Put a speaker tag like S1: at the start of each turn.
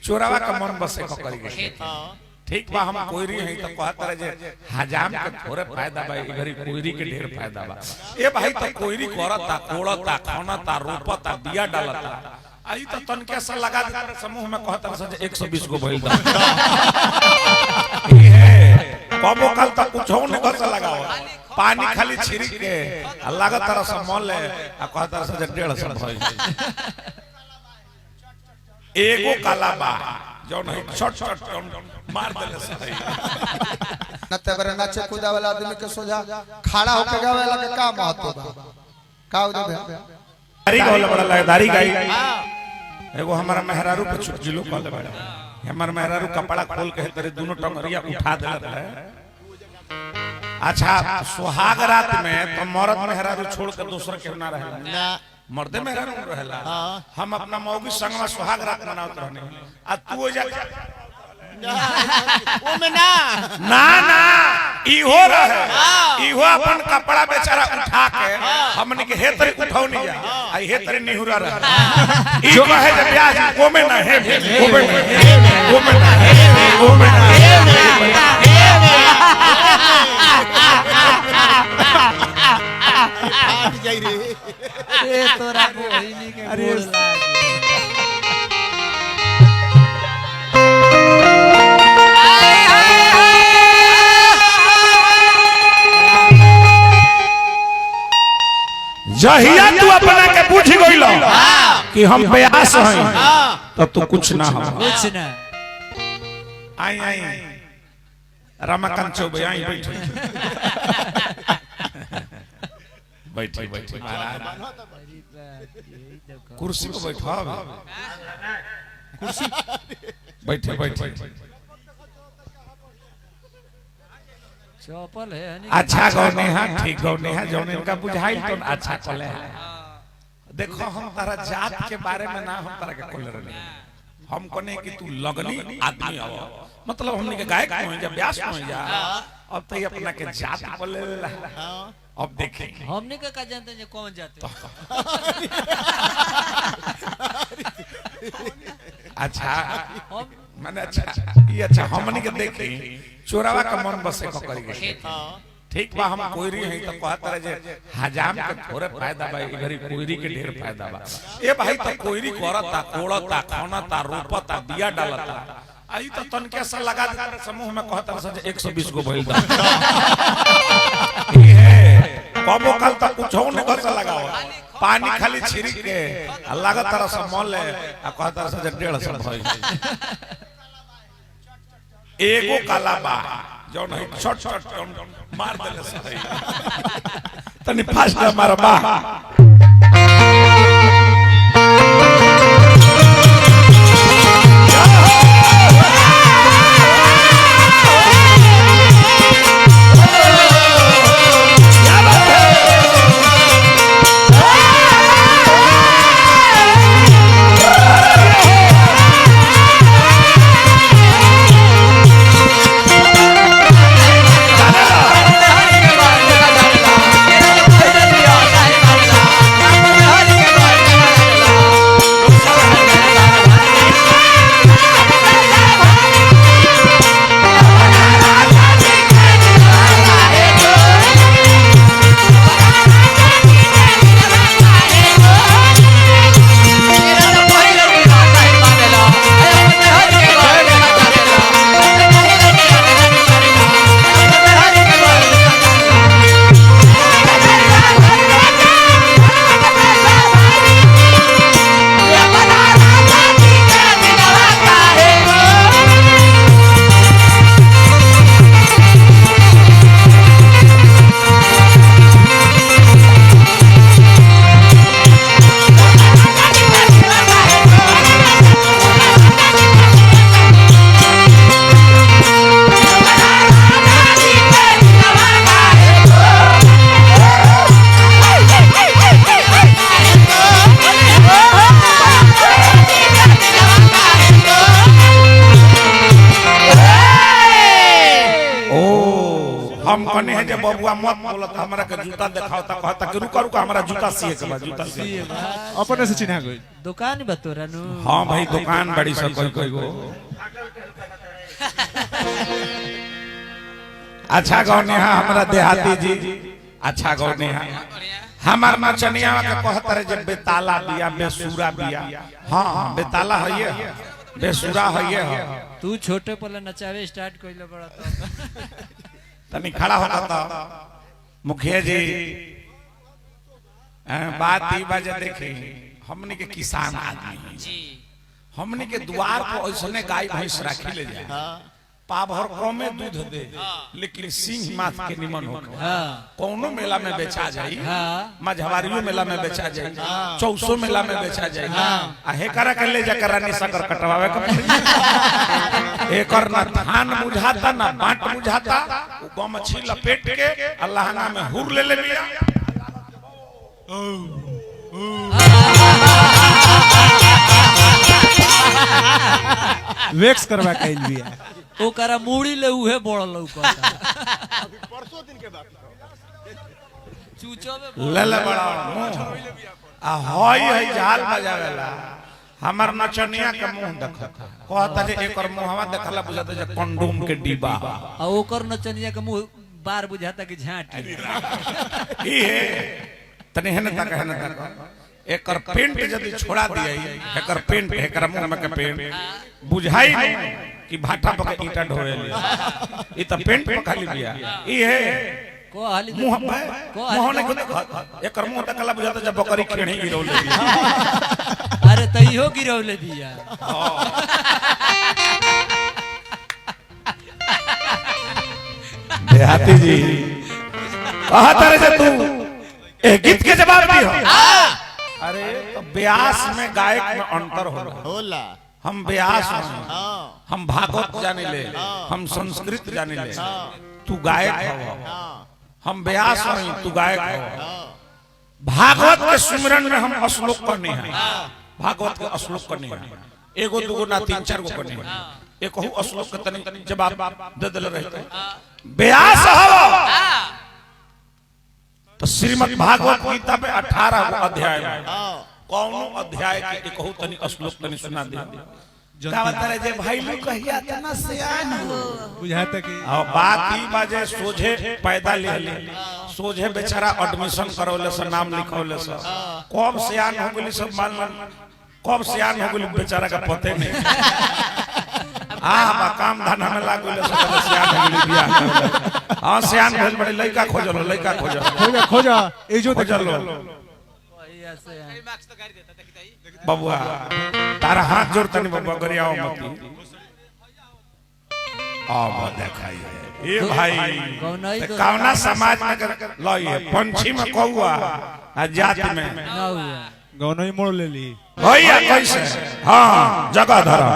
S1: चोरावा का मन बसे को करी गई ठीक बा हम कोईरी है तो कहत रहे जे हजाम के थोड़े फायदा बा इधरी कोईरी के ढेर फायदा बा ए भाई तो कोईरी करता कोड़ता खानता रोपता बिया डालता आई तो तन के सा लगा दे समूह में कहत रहे 120 को भइल दा ये बाबू कल तक कुछ हो नहीं कर लगाओ पानी खाली छिड़क के लागत तरह से मोल ले आ कहत रहे 150 भइल एगो काला बा जो नहीं शॉट मार देले सही
S2: नते बरे नाचे कूदा वाला आदमी के सोझा खड़ा होके गावे वाला के का महत्व बा का उदे
S1: दाढ़ी गोल बड़ा लगे दाढ़ी गाई एगो हमारा मेहरारू पे चुप जिलो कॉल बड़ा हमार मेहरारू कपड़ा खोल के तेरे दोनों टंगरिया उठा देले रहे अच्छा सुहाग रात में तो मर्द मेहरारू छोड़ के दूसरा के ना रहेला ना मर्दे मेहरारू रहेला हम अपना मौगी संग में सुहाग रात मनावत रहने आ तू जा
S3: ओ में ना
S1: ना ना इहो रहे इहो अपन कपड़ा बेचारा उठा के हमने के हेतरे उठाओ नहीं जा आई हेतरे निहुरा रहे ई कहे जे ब्याज ओ में ना है ओ में ना ओ में ना ओ में ना
S3: आज जाई रे
S4: ए तोरा कोहिनी के गोड़ लागे
S1: जहिया तू अपना के पूछ गइलो कि हम प्रयास हैं तो तू कुछ ना हो
S4: कुछ ना
S1: आई आई रमाकांत चौबे आई बैठे बैठे महाराज कुर्सी पे बैठो कुर्सी बैठे बैठे
S4: चौपल है
S1: अच्छा गौने है ठीक गौने है जौन इनका बुझाई तो अच्छा चले है देखो हम तारा जात के बारे में ना हम तारा के कोल रहनी हम कोने कि तू लगनी आदमी हो मतलब हमने के गायक हो जा व्यास हो जा अब तो अपना के जात बोले अब देखें
S4: हमने का जानते हैं कौन जाते
S1: अच्छा माने अच्छा ये अच्छा हमने के देखी चोरावा का मन बसे को करी गई ठीक बा हम कोईरी है तो कहत रहे जे हजाम के थोड़े फायदा बा इधरी कोईरी के ढेर फायदा बा ए भाई तो कोईरी करता कोड़ता खानता रोपता बिया डालता आई तो तन के सा लगा दे समूह में कहत रहे 120 को भइल दा ये बाबू कल तक कुछ हो नहीं कर लगाओ पानी खाली छिड़क के लागत तरह से मोल ले आ कहत रहे 150 भइल एगो काला बा जो नहीं शॉट मार देले सही तनी फास्ट मार बा हम कहने हैं जे बबुआ मत बोलत हमरा के जूता दिखाओ त कहता कि रुका रुका हमरा जूता सिए के बा जूता सिए
S3: अपने से चिन्हा गई
S4: दुकान बतोरा नु
S1: हां भाई दुकान बड़ी सा कोई गो अच्छा गौने हमरा देहाती जी अच्छा गौने हमार नचनिया के कहत रहे जे बेताला बिया बेसुरा बिया हां बेताला है ये बेसुरा है ये
S4: तू छोटे पले नचावे स्टार्ट कइले बड़ा
S1: तनी खड़ा होता था मुखिया जी बात ई बाजे देखी हमने के किसान आदमी जी हमने के द्वार पर ऐसने गाय भैंस राखी ले जाए पाभर कमे दूध दे लेकिन सिंह माथ के निमन हो कौनो मेला में बेचा जाई मझवारियो मेला में बेचा जाई चौसो मेला में बेचा जाई आ हेकरा के ले जाकर रानी सकर कटवावे के एकर ना धान बुझाता ना बाट बुझाता उ गमछी लपेट के अल्लाहना में हुर ले लिया
S3: वेक्स करवा के आइल बिया
S4: ओकरा मूड़ी ले उहे बड़ लौकता
S3: परसों दिन के बात
S4: चूचो में
S1: ले बड़ा आ होई है झाल बजावेला हमर नचनिया के मुंह देखता कहता जे एकर मुंहवा देखला बुझाता जे कंडोम के डिब्बा
S4: आ ओकर नचनिया के मुंह बार बुझाता कि झांटी
S1: ई है तने हेन तक एकर पेंट यदि छोड़ा दिए एकर पेंट एकर मुंह में के पेंट बुझाई नहीं कि भाटा पके ईटा ढोए ले ई त पेंट पर खाली बिया ई है
S4: को हाली
S1: मुंह मुंह ने एकर मुंह तकला बुझाता जब बकरी खेणी गिरौले दिया
S4: अरे तइयो गिरौले दिया
S1: देहाती जी कहा तारे से तू ए गीत के जवाब दी हो अरे तो ब्यास में गायक में अंतर होला हम ब्यास हैं हम भागवत जाने ले हम संस्कृत जाने ले तू गायक हो हम ब्यास हैं तू गायक हो भागवत के सुमिरन में हम श्लोक करने हैं भागवत के श्लोक करने हैं एगो दुगो ना तीन चार गो करने हैं एक हो श्लोक के तनी जवाब दे दल रहते ब्यास हो तो श्रीमद् भागवत गीता में 18 अध्याय कौनो अध्याय के एक हो तनी श्लोक तनी सुना दे का बतारे जे भाई लोग कहिया तना सियान हो
S3: बुझाता कि
S1: और बात ई बाजे सोझे पैदा ले ले सोझे बेचारा एडमिशन करौले से नाम लिखौले से कब सियान हो गेली सब मान कब सियान हो गेली बेचारा का पते नहीं बा काम धंधा में लाग गेले से सियान हो गेली बियाह कर हां सियान भेल बड़े लइका खोजलो
S3: खोजा ए जो
S1: खोजलो बबुआ तारा हाथ जोड़ तनी बबुआ गरियाओ मती अब देखाई ए भाई कौना समाज में लई पंछी में कौआ आ जाति में
S4: ना हुआ
S3: गौनई मोड़ ले ली
S1: भैया कैसे हां जगह धरा